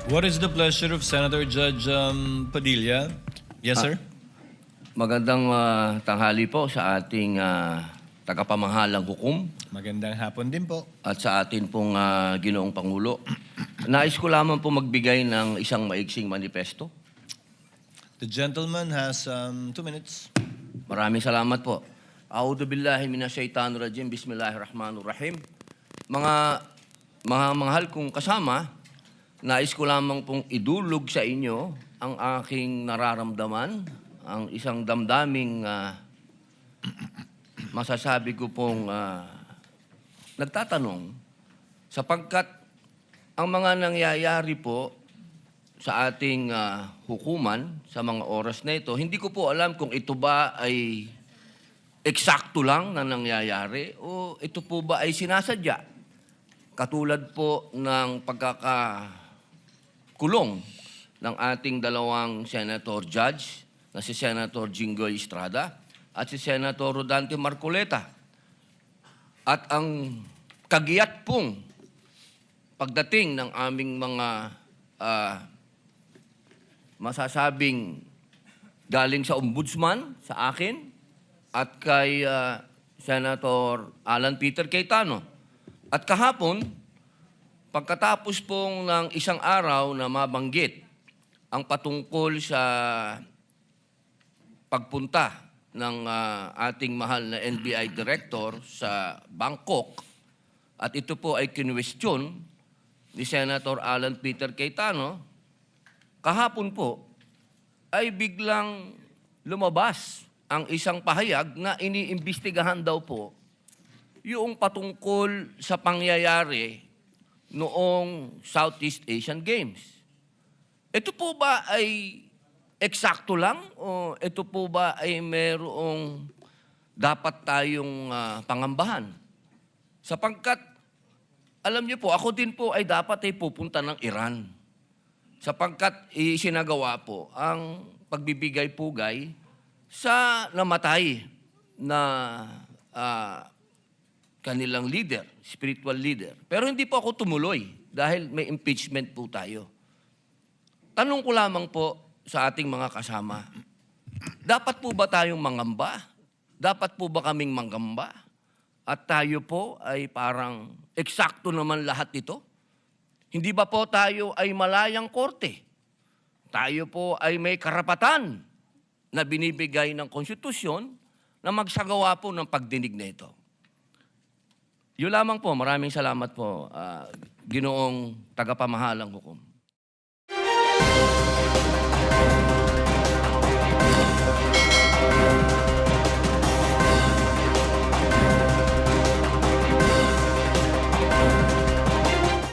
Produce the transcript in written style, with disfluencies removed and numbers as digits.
What is the pleasure of Senator Judge Padilla? Yes, sir. Magandang tanghali po sa ating tagapamahalang hukom Magandang hapon din po. at sa atin pong Ginoong Pangulo. Nais ko lamang po magbigay ng isang maiksing manifesto. The gentleman has 2 minutes. Maraming salamat po. A'udhu billahi minasyaitanir rajim. Bismillahirrahmanirrahim. Mga mahal kong kasama, nais ko lamang pong idulog sa inyo ang aking nararamdaman, ang isang damdaming masasabi ko pong nagtatanong sapagkat ang mga nangyayari po sa ating hukuman sa mga oras na ito, hindi ko po alam kung ito ba ay eksakto lang na nangyayari o ito po ba ay sinasadya. Katulad po ng pagkakakulong ng ating dalawang senator judge na si Senator Jinggoy Estrada at si Senator Rodante Marcoleta. At ang kagiyat pong pagdating ng aming mga masasabing galing sa ombudsman, sa akin, at kay Senator Alan Peter Cayetano. At kahapon, pagkatapos pong ng isang araw na mabanggit ang patungkol sa pagpunta ng ating mahal na NBI Director sa Bangkok, at ito po ay kinwestiyon ni Senator Alan Peter Cayetano, kahapon po ay biglang lumabas ang isang pahayag na iniimbestigahan daw po yung patungkol sa pangyayari noong Southeast Asian Games. Ito po ba ay eksakto lang o ito po ba ay merong dapat tayong pangambahan? Sapagkat, alam niyo po, ako din po ay dapat ay pupunta ng Iran. Sapagkat isinagawa po ang pagbibigay-pugay sa namatay na kanilang leader, spiritual leader. Pero hindi po ako tumuloy dahil may impeachment po tayo. Tanong ko lamang po sa ating mga kasama, dapat po ba tayong mangamba? Dapat po ba kaming manggamba? At tayo po ay parang eksakto naman lahat ito? Hindi ba po tayo ay malayang korte? Tayo po ay may karapatan na binibigay ng konstitusyon na magsagawa po ng pagdinig na ito. Yun lamang po. Maraming salamat po, Ginoong tagapamahalang hukom.